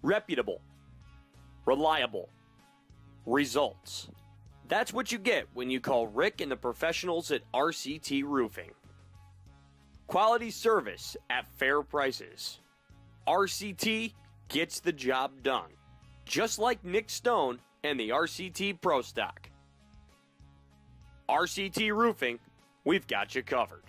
reputable, reliable, results. That's what you get when you call Rick and the professionals at RCT Roofing. Quality service at fair prices. RCT gets the job done. Just like Nick Stone and the RCT Pro Stock. RCT Roofing, we've got you covered.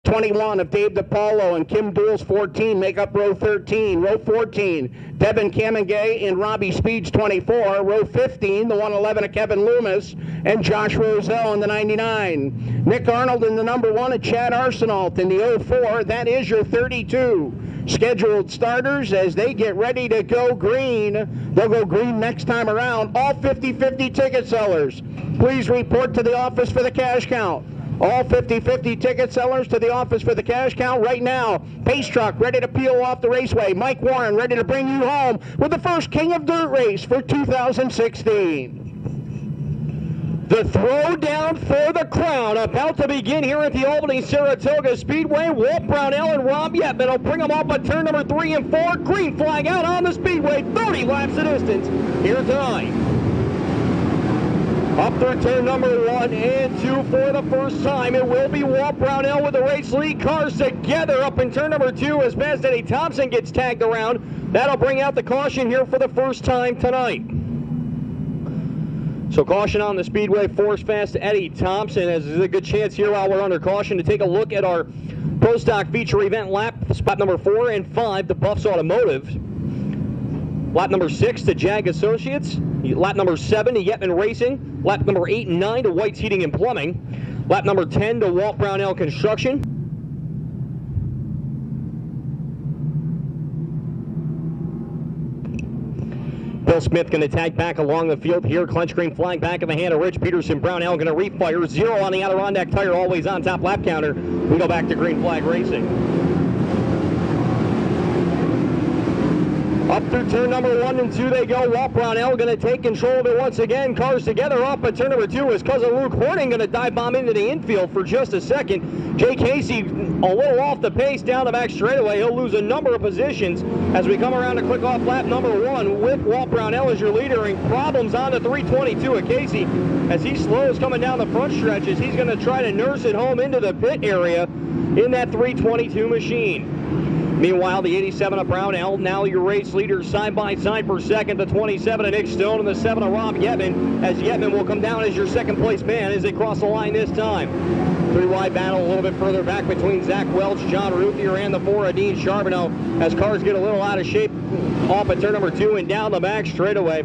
21 of Dave DePaulo and Kim Duell's 14 make up row 13. Row 14, Devon, Camenga and Robbie Speeds 24. Row 15, the 111 of Kevin Loomis and Josh Rozelle in the 99. Nick Arnold in the number 1 of Chad Arsenault in the 04. That is your 32. Scheduled starters as they get ready to go green. They'll go green next time around. All 50-50 ticket sellers, please report to the office for the cash count. All 50-50 ticket sellers to the office for the cash count right now. Pace truck ready to peel off the raceway. Mike Warren ready to bring you home with the first King of Dirt race for 2016. The throwdown for the crown about to begin here at the Albany-Saratoga Speedway. Walt, Brownell, and Rob Yetman will bring them off at turn number 3 and 4. Green flag out on the Speedway. 30 laps of distance here tonight. Up through turn number 1 and 2 for the first time. It will be Walt Brownell with the race lead. Cars together up in turn number 2 as fast as Eddie Thompson gets tagged around. That'll bring out the caution here for the first time tonight. So caution on the Speedway, force fast Eddie Thompson, as there's a good chance here while we're under caution to take a look at our Pro Stock feature event lap, spot number 4 and 5, the Buffs Automotive. Lap number 6 to Jag Associates. Lap number 7 to Yetman Racing. Lap number 8 and 9 to White's Heating and Plumbing. Lap number 10 to Walt Brownell Construction. Bill Smith going to tag back along the field here. Clench green flag back in the hand of Rich Peterson. Brownell going to refire. 0 on the Adirondack tire, always on top lap counter. We go back to green flag racing. Up through turn number 1 and 2 they go. Walt Brownell going to take control of it once again. Cars together up at turn number 2 is cousin Luke Horning going to dive bomb into the infield for just a second. Jay Casey a little off the pace down the back straightaway. He'll lose a number of positions as we come around to click off lap number 1 with Walt Brownell as your leader, and problems on the 322 of Casey as he slows coming down the front stretches. He's going to try to nurse it home into the pit area in that 322 machine. Meanwhile, the 87 of Brownell, now your race leaders side by side for second. The 27 of Nick Stone and the 7 of Rob Yetman, as Yetman will come down as your second place man as they cross the line this time. 3-wide battle a little bit further back between Zack, Welch, John Routhier, and the 4 of Dean Charbonneau as cars get a little out of shape off at turn number 2 and down the back straightaway.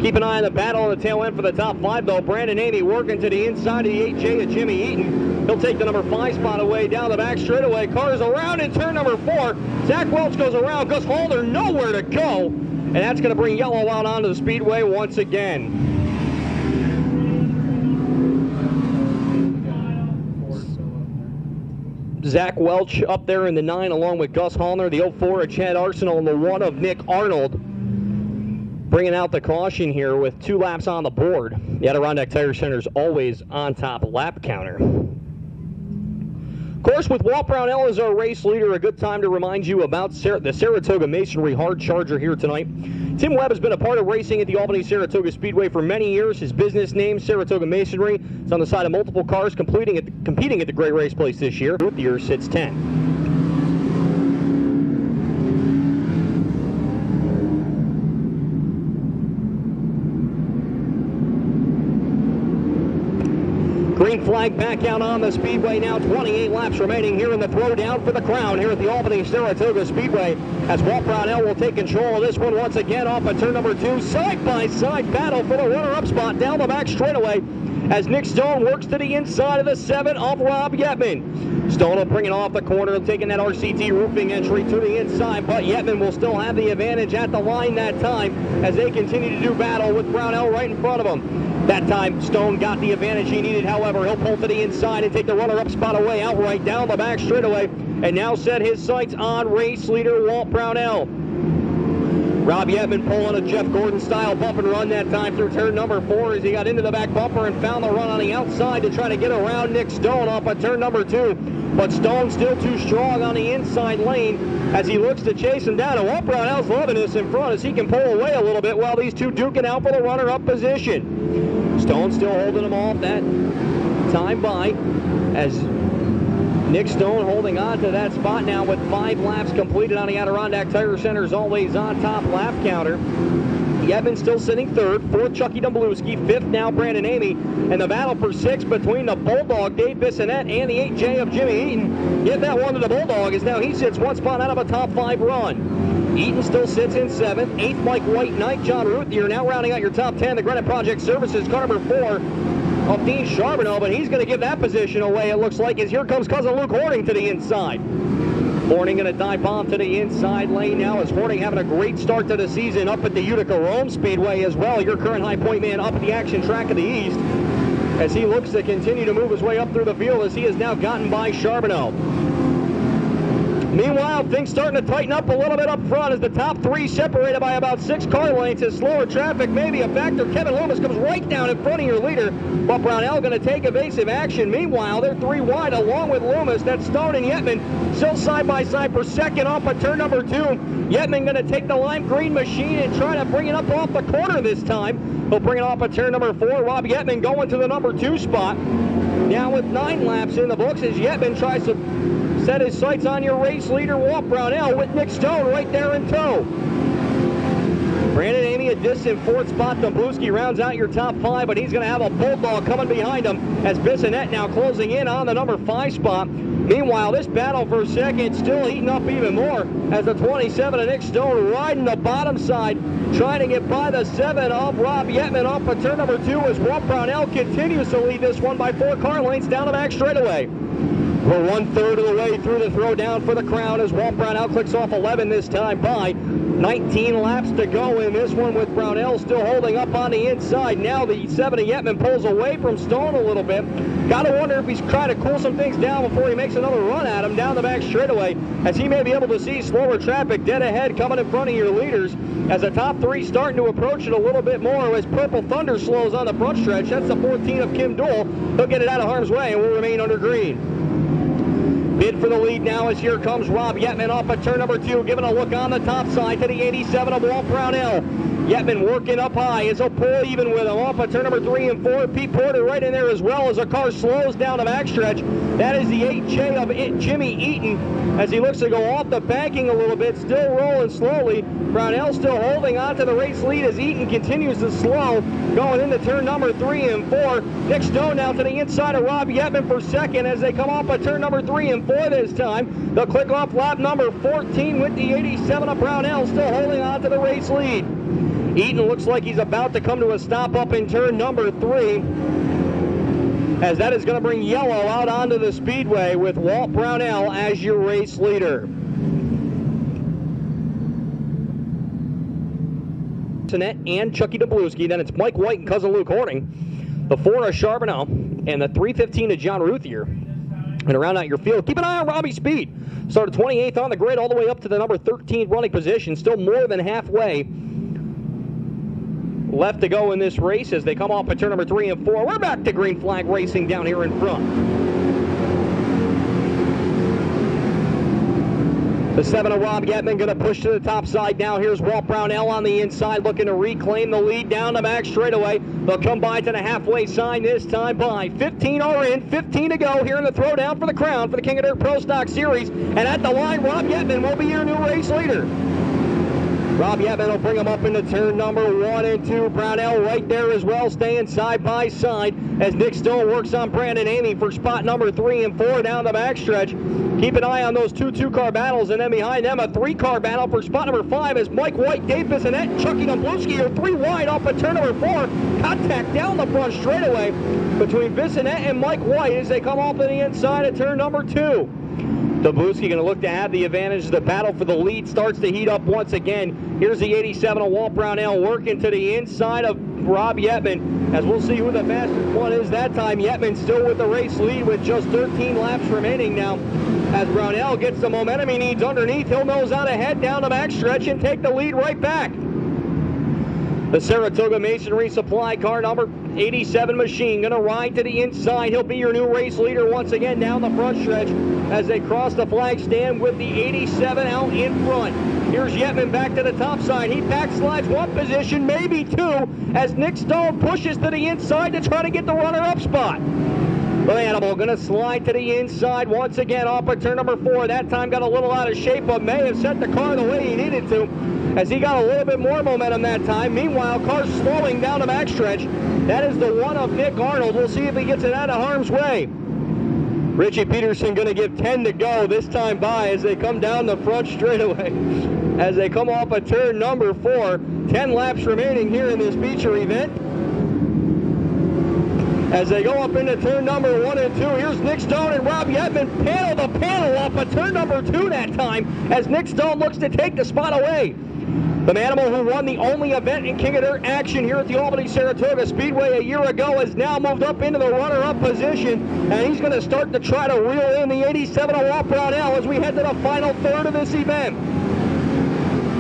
Keep an eye on the battle on the tail end for the top 5, though. Brandon Emigh working to the inside of the 8J of Jimmy Eaton. He'll take the number 5 spot away down the back straightaway. Cars around in turn number 4. Zack Welch goes around. Gus Hollner nowhere to go. And that's going to bring yellow out onto the Speedway once again. Zack Welch up there in the 9 along with Gus Hollner, the 04 of Chad Arsenault, and the 1 of Nick Arnold. Bringing out the caution here with 2 laps on the board. The Adirondack Tire Center's always on top lap counter. Of course, with Walt Brownell as our race leader, a good time to remind you about the Saratoga Masonry Hard Charger here tonight. Tim Webb has been a part of racing at the Albany-Saratoga Speedway for many years. His business name, Saratoga Masonry, is on the side of multiple cars competing at the Great Race Place this year. Routhier sits 10. Green flag back out on the Speedway now. 28 laps remaining here in the throwdown for the crown here at the Albany-Saratoga Speedway as Walt Brownell will take control of this one once again off at turn number 2. Side-by-side battle for the runner-up spot down the back straightaway as Nick Stone works to the inside of the 7 of Rob Yetman. Stone will bring it off the corner, taking that RCT roofing entry to the inside, but Yetman will still have the advantage at the line that time as they continue to do battle with Brownell right in front of him. That time, Stone got the advantage he needed. However, he'll pull to the inside and take the runner-up spot away outright down the back straightaway, and now set his sights on race leader Walt Brownell. Robbie Yetman pulling a Jeff Gordon-style bump and run that time through turn number 4 as he got into the back bumper and found the run on the outside to try to get around Nick Stone off of turn number 2. But Stone still too strong on the inside lane as he looks to chase him down. And Walt Brownell's loving this in front as he can pull away a little bit while these two duking out for the runner-up position. Stone still holding him off that time by as Nick Stone holding on to that spot now with 5 laps completed on the Adirondack Tire Center's always on top lap counter. Yetman still sitting 3rd, 4th Chucky Dumblewski, 5th now Brandon Emigh, and the battle for 6th between the Bulldog Dave Bissonnette and the 8J of Jimmy Eaton. Get that one to the Bulldog as now he sits 1 spot out of a top 5 run. Eaton still sits in 7th, 8th Mike White, 9th John Routhier. Now rounding out your top 10, the Granite Project Services, car number 4 of Dean Charbonneau, but he's going to give that position away, it looks like, as here comes cousin Luke Horning to the inside. Horning going to dive bomb to the inside lane now as Horning having a great start to the season up at the Utica Rome Speedway as well. Your current high point man up at the action track of the East as he looks to continue to move his way up through the field as he has now gotten by Charbonneau. Meanwhile, things starting to tighten up a little bit up front as the top 3 separated by about 6 car lengths as slower traffic may be a factor. Kevin Loomis comes right down in front of your leader, but Brownell going to take evasive action. Meanwhile, they're 3 wide along with Loomis. That's Stone and Yetman still side by side for 2nd off of turn number 2. Yetman going to take the lime green machine and try to bring it up off the corner this time. He'll bring it off of turn number 4. Robbie Yetman going to the number 2 spot. Now with 9 laps in the books as Yetman tries to set his sights on your race leader, Walt Brownell, with Nick Stone right there in tow. Brandon Emigh a distant 4th spot. Dumblewski rounds out your top 5, but he's going to have a Bulldog coming behind him as Bissonnette now closing in on the number 5 spot. Meanwhile, this battle for 2nd still heating up even more as the 27 of Nick Stone riding the bottom side, trying to get by the 7 of Rob Yetman off of turn number 2 as Walt Brownell continues to lead this one by 4 car lengths down the back straightaway. We're 1/3 of the way through the throwdown for the crown as Walt Brownell clicks off 11 this time by. 19 laps to go in this one with Brownell still holding up on the inside. Now the 7 of Yetman pulls away from Stone a little bit. Got to wonder if he's trying to cool some things down before he makes another run at him down the back straightaway as he may be able to see slower traffic dead ahead coming in front of your leaders as the top 3 starting to approach it a little bit more as Purple Thunder slows on the front stretch. That's the 14 of Kim Duell. He'll get it out of harm's way and will remain under green. Bid for the lead now as here comes Rob Yetman off of turn number 2, giving a look on the top side to the 87 of Walt Brownell. Yetman working up high as he'll pull even with him off of turn number 3 and 4. Pete Porter right in there as well as the car slows down the backstretch. That is the 8J of Jimmy Eaton as he looks to go off the banking a little bit, still rolling slowly. Brownell still holding on to the race lead as Eaton continues to slow, going into turn number 3 and 4. Nick Stone now to the inside of Rob Yetman for 2nd as they come off of turn number 3 and 4 this time. They'll click off lap number 14 with the 87 of Brownell still holding on to the race lead. Eaton looks like he's about to come to a stop up in turn number 3 as that is going to bring yellow out onto the speedway with Walt Brownell as your race leader. Bissonnette and Chucky Dumblewski. Then it's Mike White and cousin Luke Horning. The 4 of Charbonneau and the 315 of John Routhier. And around out your field, keep an eye on Robbie's speed. Started 28th on the grid all the way up to the number 13 running position. Still more than halfway left to go in this race as they come off at turn number 3 and 4. We're back to green flag racing down here in front. The 7 of Rob Yetman going to push to the top side now. Here's Walt Brownell on the inside looking to reclaim the lead down the back straightaway. They'll come by to the halfway sign this time by. 15 are in, 15 to go here in the throwdown for the crown for the King of Dirt Pro Stock Series. And at the line, Rob Yetman will be your new race leader. Rob Yetman will bring him up into turn number 1 and 2. Brownell right there as well, staying side by side as Nick Stone works on Brandon Emigh for spot number 3 and 4 down the backstretch. Keep an eye on those 2 2-car battles, and then behind them a 3-car battle for spot number 5 as Mike White, Dave Bissonnette, and Chucky Dumblewski are 3 wide off at turn number 4. Contact down the front straightaway between Bissonnette and Mike White as they come off to the inside of turn number 2. Dumblewski going to look to have the advantage. The battle for the lead starts to heat up once again. Here's the 87 of Walt Brownell working to the inside of Rob Yetman, as we'll see who the fastest one is that time. Yetman still with the race lead with just 13 laps remaining now. As Brownell gets the momentum he needs underneath, he'll nose out ahead down the backstretch and take the lead right back. The Saratoga Masonry Supply Car number 87 machine going to ride to the inside. He'll be your new race leader once again down the front stretch as they cross the flag stand with the 87 out in front. Here's Yetman back to the top side. He backslides one position, maybe two, as Nick Stone pushes to the inside to try to get the runner-up spot. The animal going to slide to the inside once again off of turn number 4. That time got a little out of shape, but may have set the car the way he needed to, as he got a little bit more momentum that time. Meanwhile, car's slowing down the backstretch. That is the one of Nick Arnold. We'll see if he gets it out of harm's way. Richie Peterson going to give 10 to go this time by as they come down the front straightaway. As they come off of turn number 4. 10 laps remaining here in this feature event. As they go up into turn number 1 and 2, here's Nick Stone and Rob Yetman panel to panel off of turn number 2 that time, as Nick Stone looks to take the spot away. The Manimal who won the only event in King of Dirt action here at the Albany-Saratoga Speedway a year ago has now moved up into the runner-up position, and he's going to start to try to reel in the 87 of Walt Brownell as we head to the final third of this event.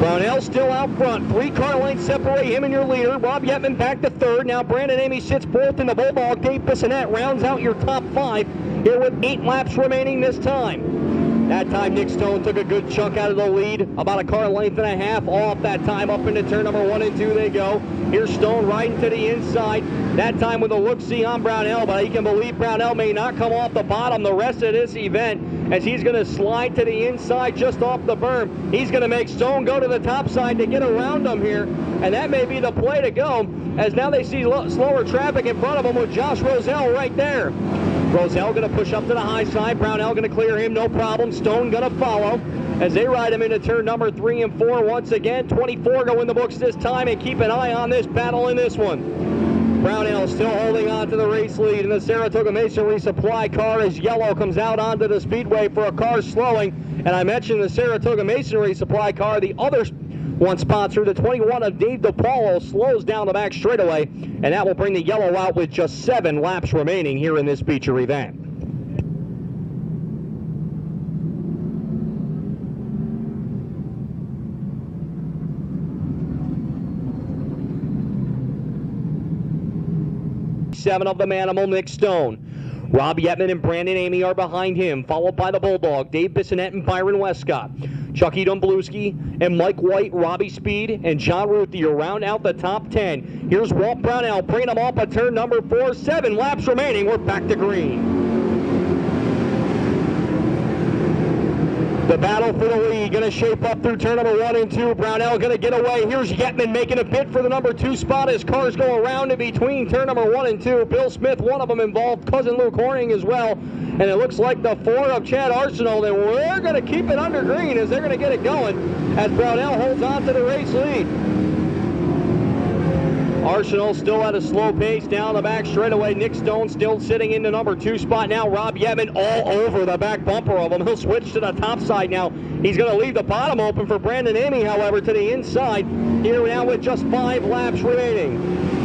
Brownell still out front. 3 car lengths separate him and your leader. Rob Yetman back to third. Now Brandon Emigh sits fourth in the Bulldog. Dave Bissonnette rounds out your top 5 here with 8 laps remaining this time. That time Nick Stone took a good chunk out of the lead. About a car length and a half off that time. Up into turn number 1 and 2 they go. Here's Stone riding to the inside. That time with a look-see on Brownell, but he can believe Brownell may not come off the bottom the rest of this event, as he's going to slide to the inside just off the berm. He's going to make Stone go to the top side to get around him here, and that may be the play to go, as now they see slower traffic in front of them with Josh Rozelle right there. Rozelle going to push up to the high side. Brownell going to clear him, no problem. Stone going to follow as they ride him into turn number 3 and 4 once again. 24 go in the books this time, and keep an eye on this battle in this one. Brownell still holding on to the race lead in the Saratoga Masonry Supply Car as yellow comes out onto the speedway for a car slowing. And I mentioned the Saratoga Masonry Supply Car, the other one sponsor, the 21 of Dave DePaulo, slows down the back straightaway, and that will bring the yellow out with just 7 laps remaining here in this feature event. Seven of the Manimal, Nick Stone. Rob Yetman and Brandon Emigh are behind him, followed by the Bulldog, Dave Bissonnette and Byron Wescott. Chucky Dumblewski and Mike White, Robbie Speed, and John Routhier round out the top 10. Here's Walt Brownell bringing them off at turn number 4. 7 laps remaining. We're back to green. The battle for the lead going to shape up through turn number 1 and 2. Brownell going to get away. Here's Yetman making a bid for the number 2 spot as cars go around in between turn number 1 and 2. Bill Smith, one of them involved, cousin Luke Horning as well. And it looks like the 4 of Chad Arsenault, and we're going to keep it under green as they're going to get it going as Brownell holds on to the race lead. Arsenault still at a slow pace down the back straightaway. Nick Stone still sitting in the number 2 spot now. Rob Yetman all over the back bumper of him. He'll switch to the top side now. He's going to leave the bottom open for Brandon Emigh, however, to the inside. Here now with just 5 laps remaining.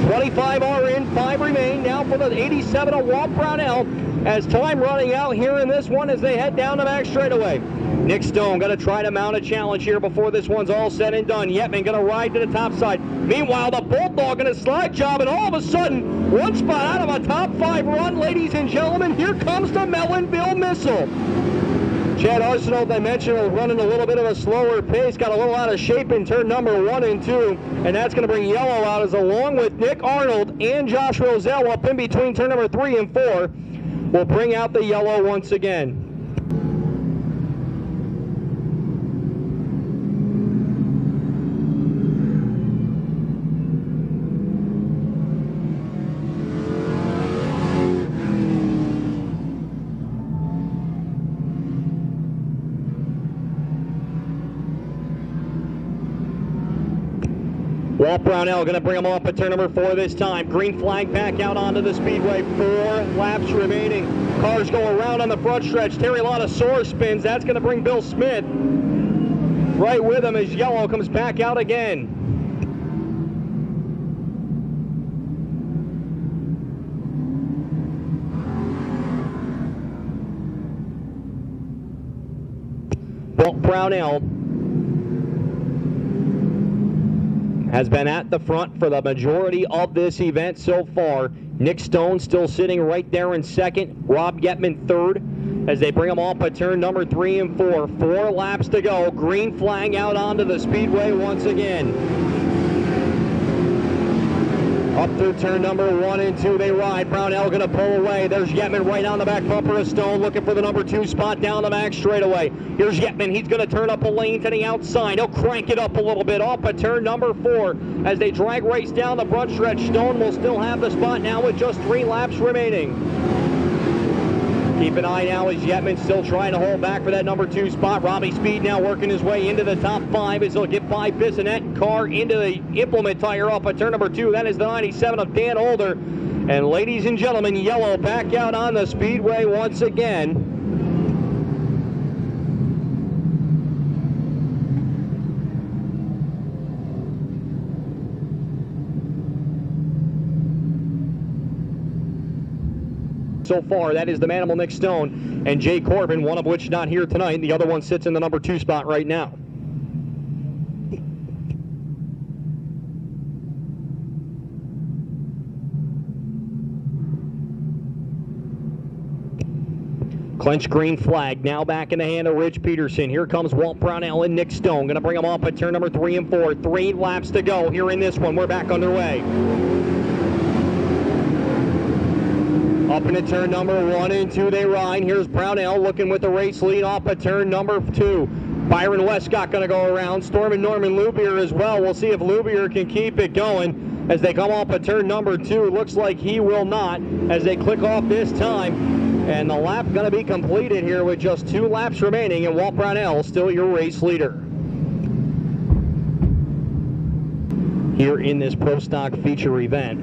25 are in, 5 remain now for the 87 of Walt Brownell, as time running out here in this one as they head down the back straightaway. Nick Stone going to try to mount a challenge here before this one's all said and done. Yetman going to ride to the top side. Meanwhile, the Bulldog going to slide job, and all of a sudden, one spot out of a top 5 run, ladies and gentlemen. Here comes the Melonville Missile. Chad Arsenault, I mentioned, was running a little bit of a slower pace, got a little out of shape in turn number 1 and 2, and that's going to bring yellow out, as along with Nick Arnold and Josh Rozelle up in between turn number 3 and 4, will bring out the yellow once again. Walt Brownell going to bring him off at turn number 4 this time. Green flag back out onto the speedway. 4 laps remaining. Cars go around on the front stretch. Terry Ladouceur spins. That's going to bring Bill Smith right with him as yellow comes back out again. Walt Brownell has been at the front for the majority of this event so far. Nick Stone still sitting right there in second. Rob Yetman third as they bring them off at turn number 3 and 4. 4 laps to go. Green flag out onto the speedway once again. Up through turn number 1 and 2 they ride. Brownell going to pull away. There's Yetman right on the back bumper of Stone looking for the number 2 spot down the back straightaway. Here's Yetman. He's going to turn up a lane to the outside. He'll crank it up a little bit off at turn number 4 as they drag race down the front stretch. Stone will still have the spot now with just 3 laps remaining. Keep an eye now as Yetman still trying to hold back for that number 2 spot. Robbie Speed now working his way into the top 5 as he'll get by Bissonnette. Car into the implement tire off at turn number 2. That is the 97 of Dan Hollner. And ladies and gentlemen, yellow back out on the speedway once again. So far, that is the Manimal Nick Stone and Jay Corbin, one of which not here tonight. The other one sits in the number 2 spot right now. Clench green flag, now back in the hand of Rich Peterson. Here comes Walt Brownell and Nick Stone. Going to bring them off at turn number 3 and 4. 3 laps to go here in this one. We're back underway. Up into turn number 1 and 2 they ride. Here's Brownell looking with the race lead off at turn number 2. Byron Wescott going to go around. Storming Norman Loubier as well. We'll see if Loubier can keep it going as they come off at turn number 2. Looks like he will not as they click off this time. And the lap going to be completed here with just 2 laps remaining, and Walt Brownell still your race leader. Here in this Pro Stock feature event.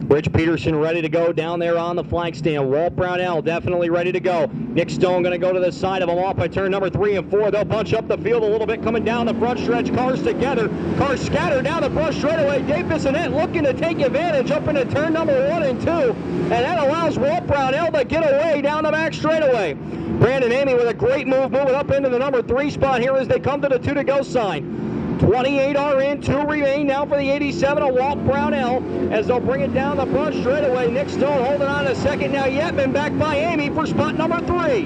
Rich Peterson ready to go down there on the flag stand. Walt Brownell definitely ready to go. Nick Stone going to go to the side of him off by turn number 3 and 4. They'll bunch up the field a little bit coming down the front stretch. Cars together. Cars scattered down the front straightaway. Dave Bissonnette looking to take advantage up into turn number 1 and 2. And that allows Walt Brownell to get away down the back straightaway. Brandon Emigh with a great move moving up into the number 3 spot here as they come to the 2 to go sign. 28 are in, 2 remain now for the 87 of Walt Brownell as they'll bring it down the front straightaway. Nick Stone holding on a second now. Yetman back by Emigh for spot number 3.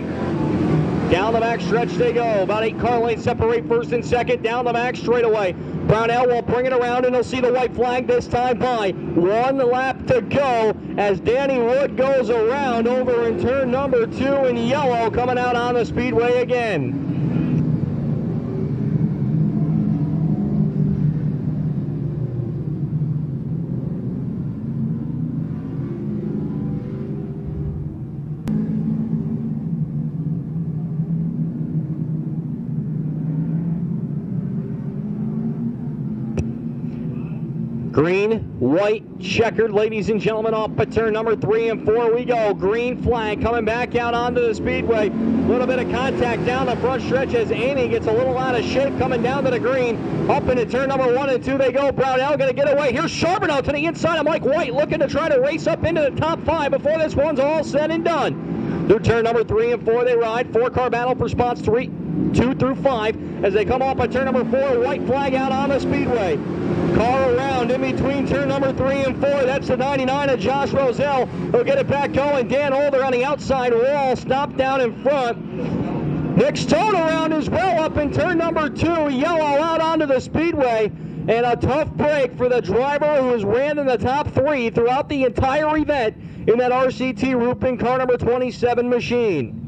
Down the back stretch they go. About 8 car lengths separate first and second down the back straightaway. Brownell will bring it around and he'll see the white flag this time by. 1 lap to go as Danny Wood goes around over in turn number 2 in yellow coming out on the speedway again. Green, white, checkered, ladies and gentlemen, off at turn number 3 and 4 we go. Green flag coming back out onto the speedway. A little bit of contact down the front stretch as Emigh gets a little out of shape coming down to the green. Up into turn number 1 and 2 they go. Brownell going to get away. Here's Charbonneau to the inside of Mike White looking to try to race up into the top 5 before this one's all said and done. Through turn number 3 and 4 they ride. 4-car battle for spots 2 through 5 as they come off at turn number 4. White flag out on the speedway. Car around in between turn number 3 and 4. That's the 99 of Josh Rozelle. He'll get it back going. Dan Hollner on the outside wall. Stop down in front. Nick Stone around as well up in turn number 2. Yellow out onto the speedway. And a tough break for the driver who has ran in the top 3 throughout the entire event in that RCT Roofing car number 27 machine.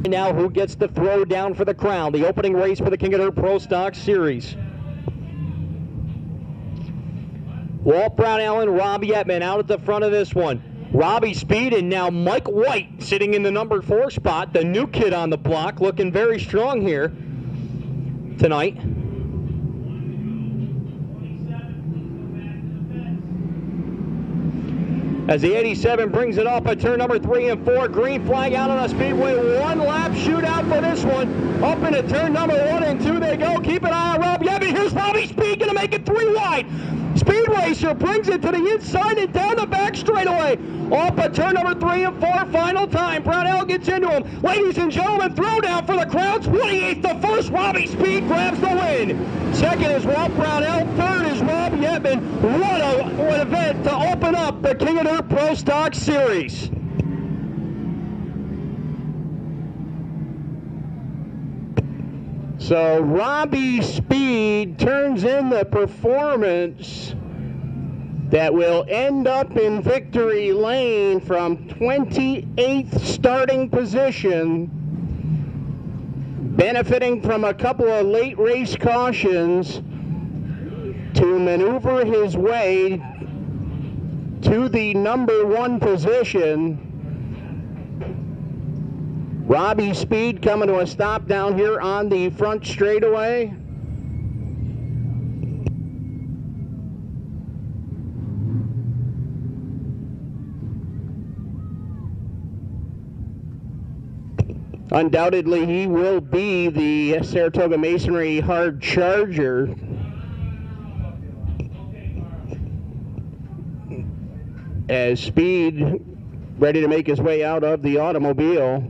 find out who gets the throw down for the crown. The opening race for the King of Dirt Pro Stock Series. Walt, Brownell, and Robbie Yetman out at the front of this one. Robbie Speed and now Mike White sitting in the number 4 spot. The new kid on the block, looking very strong here tonight. As the 87 brings it up at turn number 3 and 4, green flag out on a Speedway. One lap shootout for this one. Up into turn number 1 and 2 they go. Keep an eye on Robbie Yetman. Here's Robbie Speed, going to make it 3 wide. Speedway brings it to the inside and down the back straightaway. Off at turn number 3 and 4, final time. Brownell gets into him. Ladies and gentlemen, throwdown for the crown. 28th to first. Robbie Speed grabs the win. Second is Walt Brownell. Third is Robbie Yetman. What an event to open up the King of Dirt Pro Stock Series. So Robbie Speed turns in the performance that will end up in victory lane from 28th starting position, benefiting from a couple of late race cautions to maneuver his way to the number 1 position. Robbie Speed coming to a stop down here on the front straightaway. Undoubtedly, he will be the Saratoga Masonry hard charger. As Speed ready to make his way out of the automobile.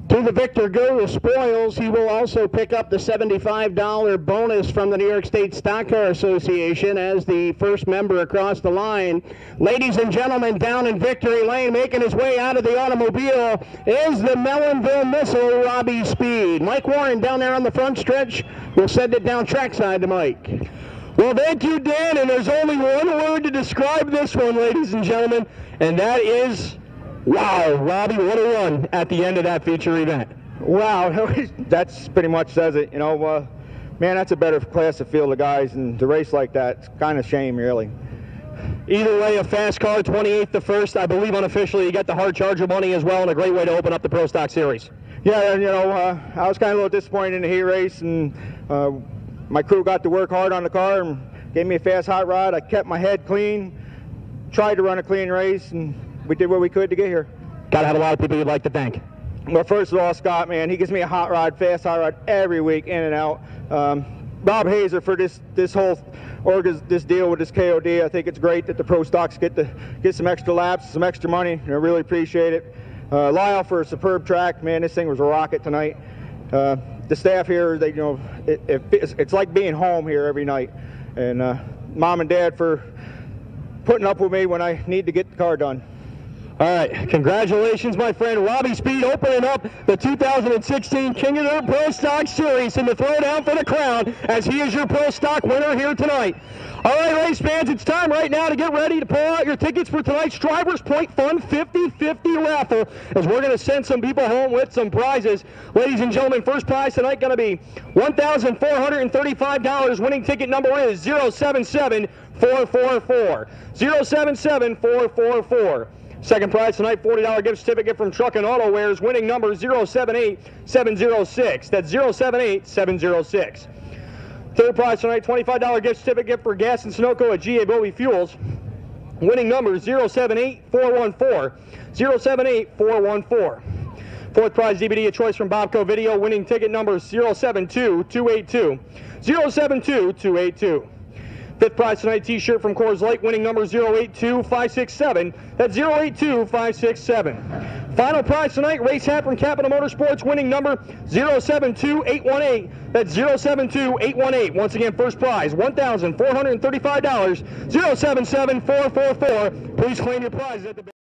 To the victor go the spoils. He will also pick up the $75 bonus from the New York State Stock Car Association as the first member across the line. Ladies and gentlemen, down in victory lane, making his way out of the automobile is the Mellonville Missile, Robbie Speed. Mike Warren down there on the front stretch. We'll send it down trackside to Mike. Well, thank you, Dan, and there's only one word to describe this one, ladies and gentlemen, and that is wow. Robbie, what a run at the end of that feature event. Wow, that's pretty much says it. You know, man, that's a better class of field of guys, and to race like that, it's kind of shame, really. Either way, a fast car, 28th to first. I believe unofficially you got the hard charger money as well, and a great way to open up the Pro Stock Series. Yeah, and you know, I was kind of a little disappointed in the heat race, and my crew got to work hard on the car and gave me a fast hot rod. I kept my head clean, tried to run a clean race, and we did what we could to get here. Got to have a lot of people you'd like to thank. Well, first of all, Scott, man, he gives me a hot rod, fast hot rod every week, in and out. Bob Hazer for this deal with this KOD. I think it's great that the Pro Stocks get some extra laps, some extra money. I really appreciate it. Lyle for a superb track, man. This thing was a rocket tonight. The staff here, they, you know, it's like being home here every night. And Mom and Dad for putting up with me when I need to get the car done. All right, congratulations, my friend. Robbie Speed opening up the 2016 King of Dirt Pro Stock Series in the throwdown for the crown, as he is your Pro Stock winner here tonight. All right, race fans, it's time right now to get ready to pull out your tickets for tonight's Drivers Point Fun 50-50 raffle, as we're going to send some people home with some prizes. Ladies and gentlemen, first prize tonight going to be $1,435. Winning ticket number is 077444. 077444. Second prize tonight, $40 gift certificate from Truck and Auto Wares. Winning number 078706. That's 078706. Third prize tonight, $25 gift certificate for gas and Sunoco at GA Bowie Fuels. Winning number 078414. 078414. Fourth prize DVD of choice from Bobco Video. Winning ticket number 072282. 072282. Fifth prize tonight, t-shirt from Coors Light, winning number 082567. That's 082567. Final prize tonight, race hat from Capital Motorsports, winning number 072818. That's 072818. Once again, first prize, $1,435. 077444. Please claim your prize at the